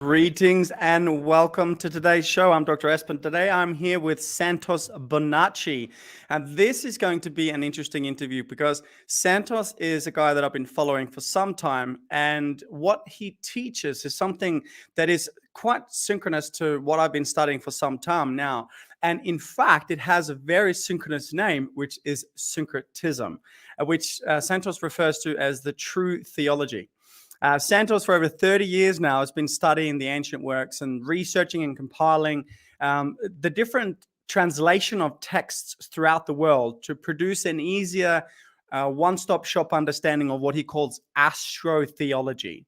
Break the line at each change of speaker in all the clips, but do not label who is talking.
Greetings and welcome to today's show. I'm Dr. Espen. Today I'm here with Santos Bonacci. And this is going to be an interesting interview because Santos is a guy that I've been following for some time. And what he teaches is something that is quite synchronous to what I've been studying for some time now. And in fact, it has a very synchronous name, which is Syncretism, which Santos refers to as the true theology. Santos, for over 30 years now, has been studying the ancient works and researching and compiling the different translation of texts throughout the world to produce an easier one-stop shop understanding of what he calls AstroTheology.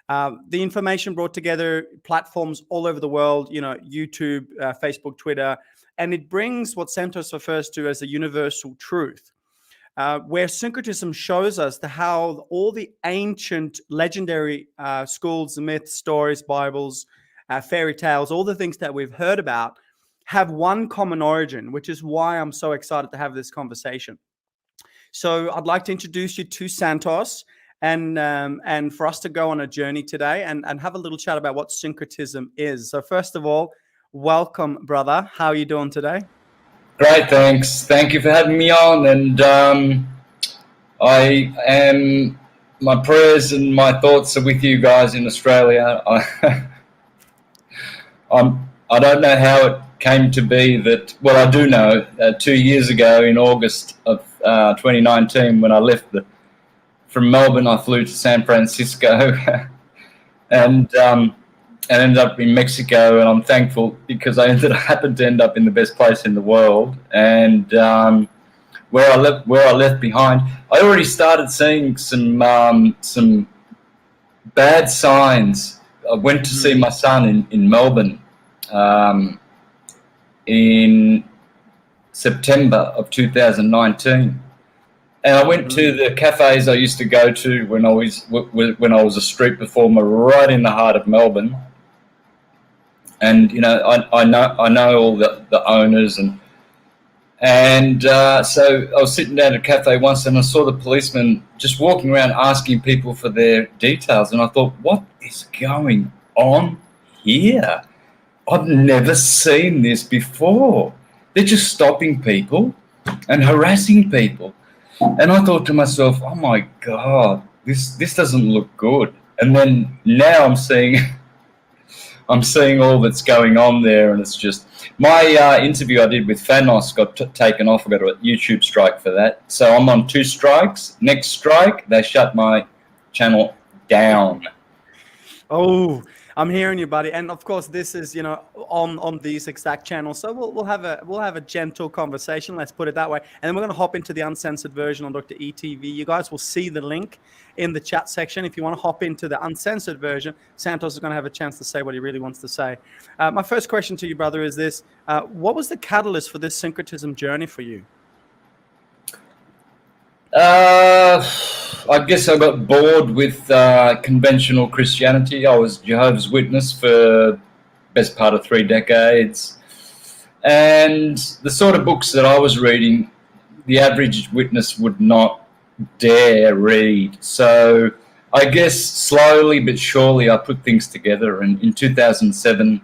The information brought together, platforms all over the world, YouTube, Facebook, Twitter, and it brings what Santos refers to as a universal truth. Where syncretism shows us how all the ancient legendary schools, myths, stories, Bibles, fairy tales, all the things that we've heard about have one common origin, which is why I'm so excited to have this conversation. So I'd like to introduce you to Santos and for us to go on a journey today and have a little chat about what syncretism is. So first of all, welcome, brother. How are you doing today?
Great, thanks. Thank you for having me on. And my prayers and my thoughts are with you guys in Australia. I don't know how it came to be that, well, I do know, 2 years ago in August of 2019, when I left from Melbourne, I flew to San Francisco and ended up in Mexico, and I'm thankful because I happened to end up in the best place in the world. And where I left behind, I already started seeing some bad signs. I went to see my son in Melbourne in September of 2019. And I went to the cafes I used to go to when I was a street performer right in the heart of Melbourne. And I know all the owners, and so I was sitting down at a cafe once, and I saw the policeman just walking around asking people for their details, and I thought, what is going on here? I've never seen this before. They're just stopping people and harassing people, and I thought to myself, oh my God, this doesn't look good. And then now I'm seeing all that's going on there, and it's just my interview I did with Thanos got taken off. I got a YouTube strike for that, so I'm on 2 strikes. Next strike, they shut my channel down.
Oh, I'm hearing you, buddy. And of course, this is on these exact channels. So we'll have a gentle conversation. Let's put it that way. And then we're going to hop into the uncensored version on Dr. ETV. You guys will see the link in the chat section. If you want to hop into the uncensored version, Santos is going to have a chance to say what he really wants to say. My first question to you, brother, is this: what was the catalyst for this syncretism journey for you?
I guess I got bored with conventional Christianity. I was Jehovah's Witness for the best part of 3 decades. And the sort of books that I was reading, the average witness would not dare read. So I guess slowly but surely I put things together. And in 2007,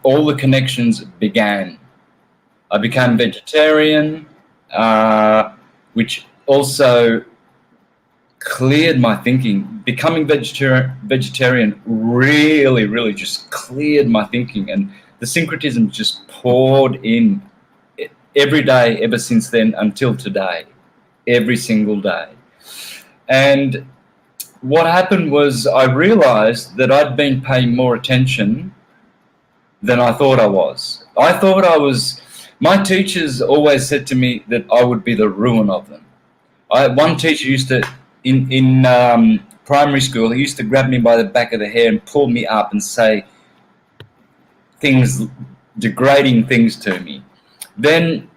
all the connections began. I became vegetarian, which also cleared my thinking. Becoming vegetarian really, really just cleared my thinking, and the syncretism just poured in every day ever since then until today, every single day. And what happened was I realized that I'd been paying more attention than I thought I was. My teachers always said to me that I would be the ruin of them. One teacher used to, in primary school, he used to grab me by the back of the hair and pull me up and say degrading things to me. Then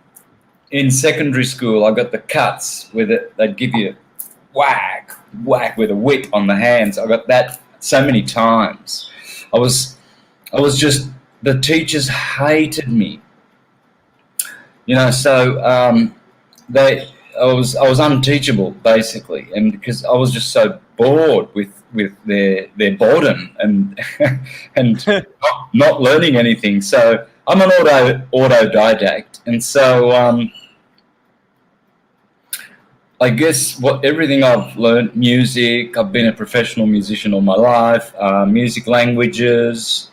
in secondary school, I got the cuts where they'd give you whack with a whip on the hands. I got that so many times. I was just, the teachers hated me. So I was unteachable basically, and because I was just so bored with their boredom and and not learning anything. So I'm an autodidact, and so I guess everything I've learned, music, I've been a professional musician all my life, music, languages,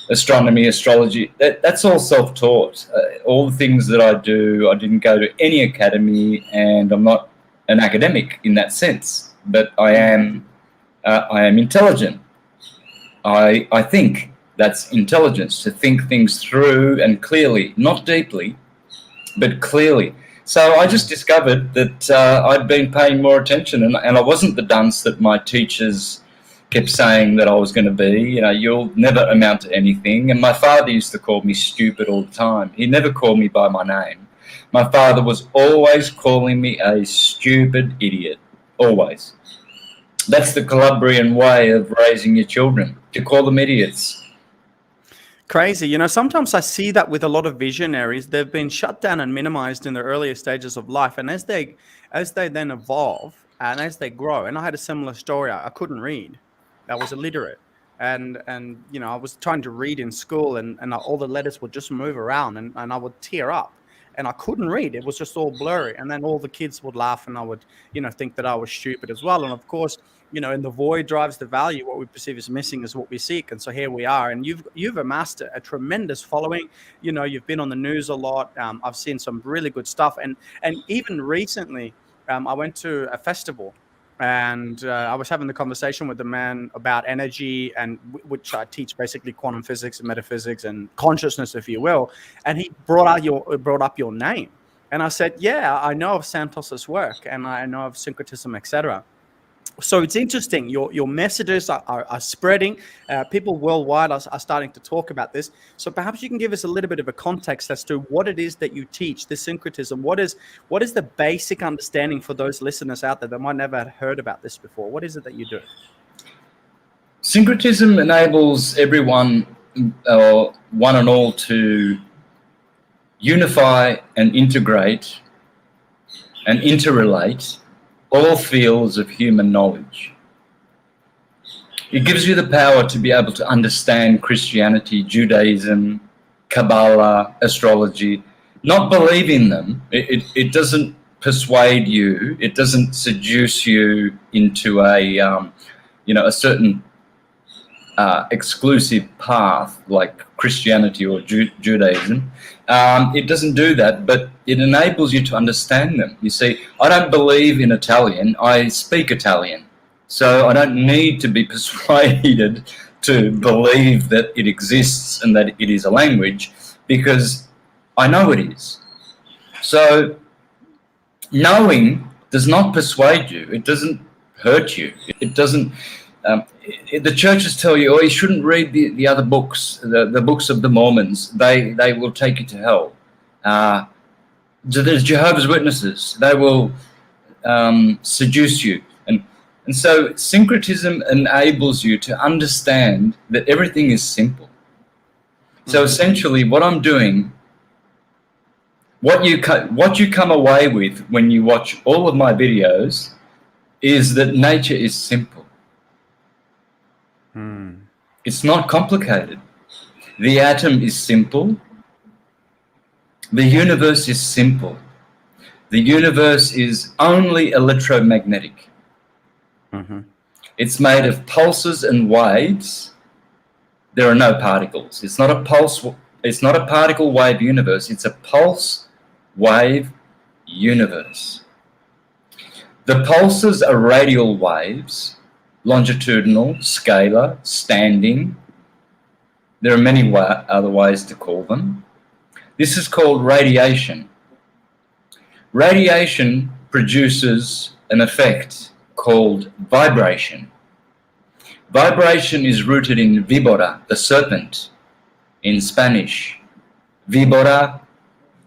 astronomy, astrology, that's all self-taught. All the things that I do, I didn't go to any academy, and I'm not an academic in that sense, but I am intelligent. I think that's intelligence, to think things through and clearly, not deeply, but clearly. So I just discovered that I'd been paying more attention, and I wasn't the dunce that my teachers kept saying that I was going to be. You know, you'll never amount to anything. And my father used to call me stupid all the time. He never called me by my name. My father was always calling me a stupid idiot, always. That's the Calabrian way of raising your children, to call them idiots.
Crazy. You know, sometimes I see that with a lot of visionaries. They've been shut down and minimized in the earlier stages of life. And as they then evolve and as they grow, and I had a similar story. I couldn't read. I was illiterate. And you know, I was trying to read in school, and all the letters would just move around, and I would tear up. And I couldn't read. It was just all blurry. And then all the kids would laugh, and I would, you know, think that I was stupid as well. And of course, you know, in the void drives the value. What we perceive as missing is what we seek. And so here we are. And you've amassed a tremendous following. You know, you've been on the news a lot. I've seen some really good stuff. And even recently, I went to a festival, and I was having the conversation with the man about energy, and which I teach basically quantum physics and metaphysics and consciousness, if you will. And he brought up your name, and I said, "Yeah, I know of Santos's work, and I know of syncretism, etc." So it's interesting. Your messages are spreading. People worldwide are starting to talk about this. So perhaps you can give us a little bit of a context as to what it is that you teach, the syncretism. What is the basic understanding for those listeners out there that might never have heard about this before? What is it that you do?
Syncretism enables everyone, one and all, to unify and integrate and interrelate all fields of human knowledge. It gives you the power to be able to understand Christianity, Judaism, Kabbalah, astrology, not believe in them. It doesn't persuade you. It doesn't seduce you into a certain exclusive path like Christianity or Judaism. It doesn't do that, but it enables you to understand them. You see, I don't believe in Italian. I speak Italian. So I don't need to be persuaded to believe that it exists and that it is a language, because I know it is. So knowing does not persuade you. It doesn't hurt you. It doesn't... the churches tell you, you shouldn't read the other books, the books of the Mormons. They will take you to hell. There's Jehovah's Witnesses. They will seduce you. And so syncretism enables you to understand that everything is simple. So essentially what I'm doing, what you come away with when you watch all of my videos is that nature is simple. It's not complicated. The atom is simple. The universe is simple. The universe is only electromagnetic. It's made of pulses and waves. There are no particles. It's not a pulse. It's not a particle wave universe. It's a pulse wave universe. The pulses are radial waves, longitudinal, scalar, standing. There are many other ways to call them. This is called radiation. Radiation produces an effect called vibration. Vibration is rooted in víbora, the serpent, in Spanish. Víbora,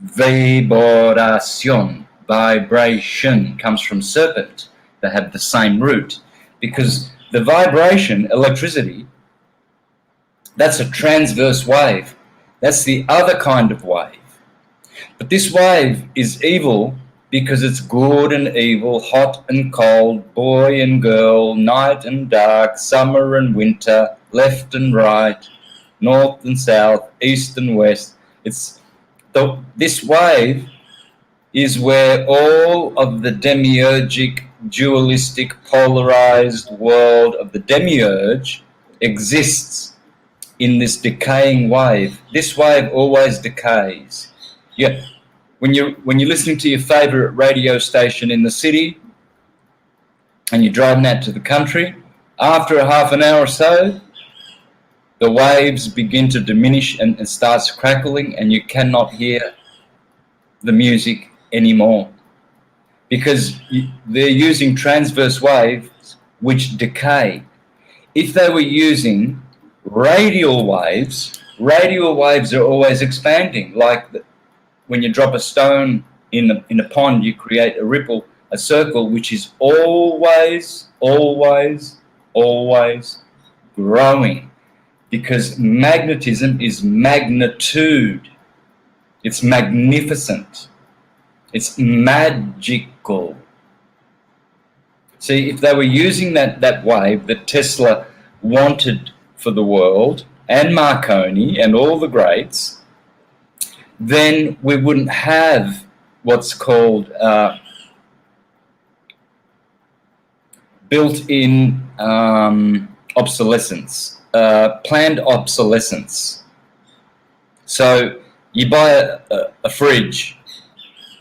vibración, vibration comes from serpent. They have the same root, because the vibration, electricity, that's a transverse wave. That's the other kind of wave. But this wave is evil because it's good and evil, hot and cold, boy and girl, night and dark, summer and winter, left and right, north and south, east and west. This wave is where all of the demiurgic, dualistic, polarized world of the demiurge exists in this decaying wave. This wave always decays. Yeah. When you're listening to your favorite radio station in the city and you're driving out to the country, after a half an hour or so, the waves begin to diminish and it starts crackling, and you cannot hear the music anymore because they're using transverse waves which decay. If they were using radial waves are always expanding. Like when you drop a stone in a pond, you create a ripple, a circle, which is always growing, because magnetism is magnitude. It's magnificent. It's magical. See, if they were using that wave that Tesla wanted for the world, and Marconi and all the greats, then we wouldn't have what's called built-in obsolescence, planned obsolescence. So you buy a fridge,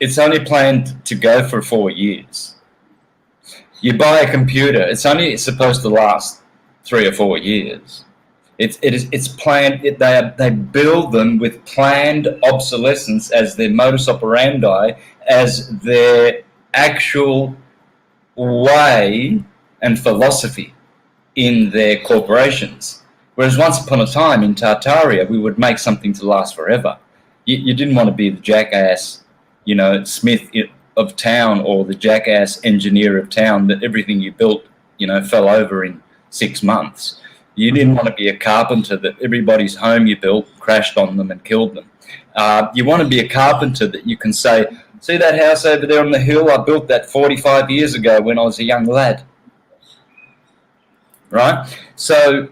it's only planned to go for 4 years. You buy a computer, it's only supposed to last 3 or 4 years. It's planned. They build them with planned obsolescence as their modus operandi, as their actual way and philosophy in their corporations. Whereas once upon a time in Tartaria, we would make something to last forever. You didn't want to be the jackass, Smith of town, or the jackass engineer of town that everything you built, fell over in 6 months. You didn't want to be a carpenter that everybody's home you built crashed on them and killed them. You want to be a carpenter that you can say, see that house over there on the hill? I built that 45 years ago when I was a young lad. Right? So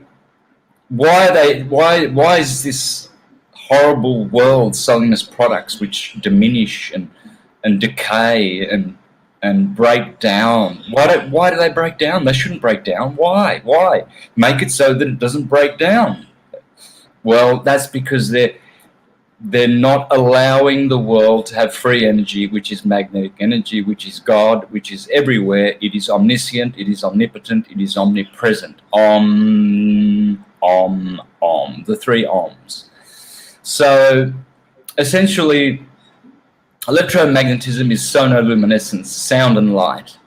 why is this horrible world selling us products which diminish and decay and break down? Why do they break down? They shouldn't break down. Why? Make it so that it doesn't break down. Well, that's because they're not allowing the world to have free energy, which is magnetic energy, which is God, which is everywhere. It is omniscient, it is omnipotent, it is omnipresent. Om, the 3 Oms. So essentially, electromagnetism is sonoluminescence, sound and light.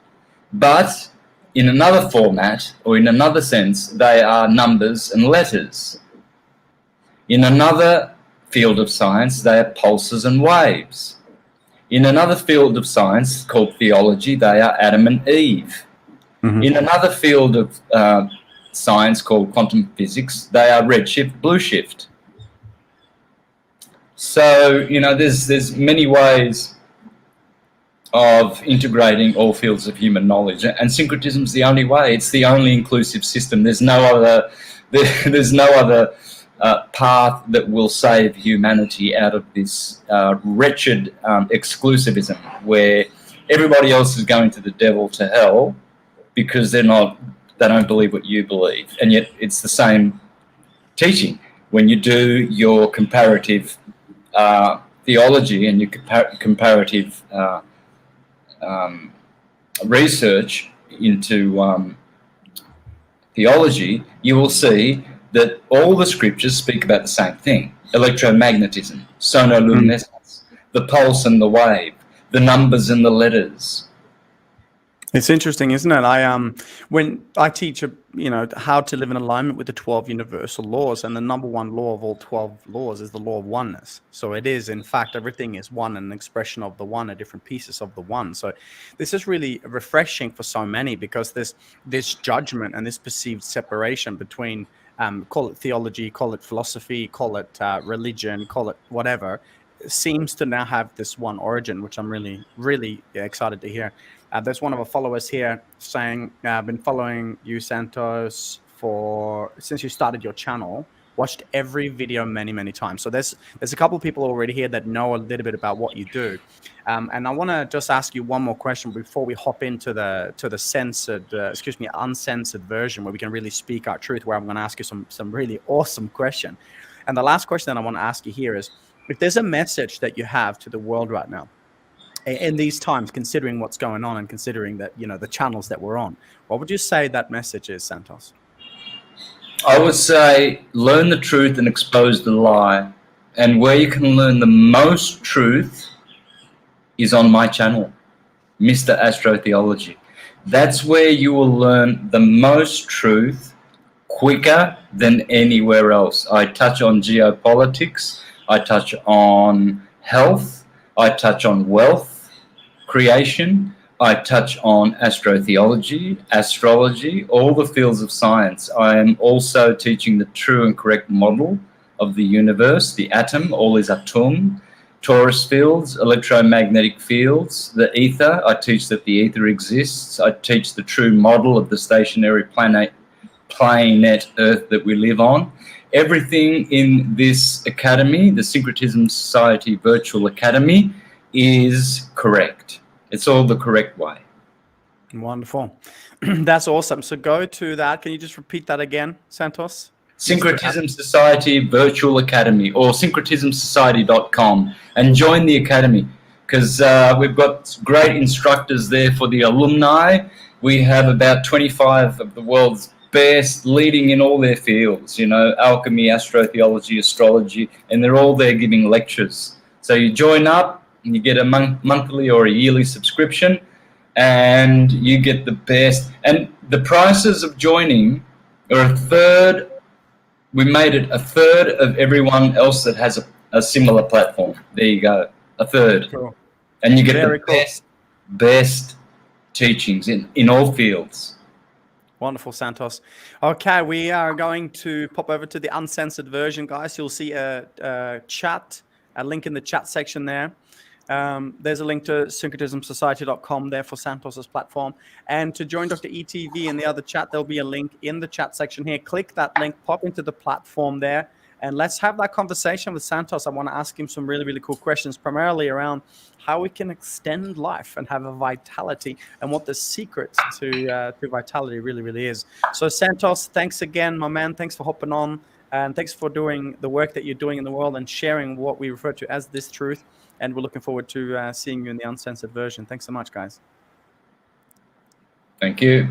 But in another format, or in another sense, they are numbers and letters. In another field of science, they are pulses and waves. In another field of science called theology, they are Adam and Eve. Mm-hmm. In another field of science called quantum physics, they are redshift, blueshift. So, there's many ways of integrating all fields of human knowledge, and syncretism is the only way. It's the only inclusive system. There's no other path that will save humanity out of this wretched exclusivism, where everybody else is going to the devil, to hell, because they don't believe what you believe, and yet it's the same teaching. When you do your comparative theology and your comparative research into theology, you will see that all the scriptures speak about the same thing: electromagnetism, sonoluminescence, the pulse and the wave, the numbers and the letters.
It's interesting, isn't it? When I teach, how to live in alignment with the 12 universal laws, and the number one law of all 12 laws is the law of oneness. So it is, in fact, everything is one, an expression of the one, different pieces of the one. So this is really refreshing for so many, because this judgment and this perceived separation between, call it theology, call it philosophy, call it religion, call it whatever, seems to now have this one origin, which I'm really, really excited to hear. There's one of our followers here saying, I've been following you, Santos, since you started your channel, watched every video many, many times. So there's a couple of people already here that know a little bit about what you do. And I want to just ask you one more question before we hop into the uncensored version, where we can really speak our truth, where I'm going to ask you some really awesome question. And the last question that I want to ask you here is, if there's a message that you have to the world right now, in these times, considering what's going on and considering that, the channels that we're on, what would you say that message is, Santos?
I would say learn the truth and expose the lie. And where you can learn the most truth is on my channel, Mr. AstroTheology. That's where you will learn the most truth quicker than anywhere else. I touch on geopolitics, I touch on health, I touch on wealth creation, I touch on astrotheology, astrology, all the fields of science. I am also teaching the true and correct model of the universe, the atom, all is atom, torus fields, electromagnetic fields, the ether. I teach that the ether exists. I teach the true model of the stationary planet Earth that we live on. Everything in this academy, the Syncretism Society Virtual Academy, is correct. It's all the correct way.
Wonderful. That's awesome. So go to that. Can you just repeat that again, Santos?
Syncretism Society Virtual Academy, or syncretismsociety.com, and join the academy, because we've got great instructors there for the alumni. We have about 25 of the world's best, leading in all their fields, alchemy, astrotheology, astrology, and they're all there giving lectures. So you join up and you get a monthly or a yearly subscription, and you get the best. And the prices of joining are a third. We made it a third of everyone else that has a similar platform. There you go, a third.
Cool.
And you get the best teachings in all fields.
Wonderful, Santos. Okay, we are going to pop over to the uncensored version, guys. You'll see a link in the chat section there. There's a link to syncretismsociety.com there for Santos's platform. And to join Dr. ETV in the other chat, there'll be a link in the chat section here. Click that link, pop into the platform there, and let's have that conversation with Santos. I want to ask him some really, really cool questions, primarily around how we can extend life and have a vitality, and what the secret to vitality really, really is. So Santos, thanks again, my man. Thanks for hopping on, and thanks for doing the work that you're doing in the world and sharing what we refer to as this truth. And we're looking forward to seeing you in the uncensored version. Thanks so much, guys.
Thank you.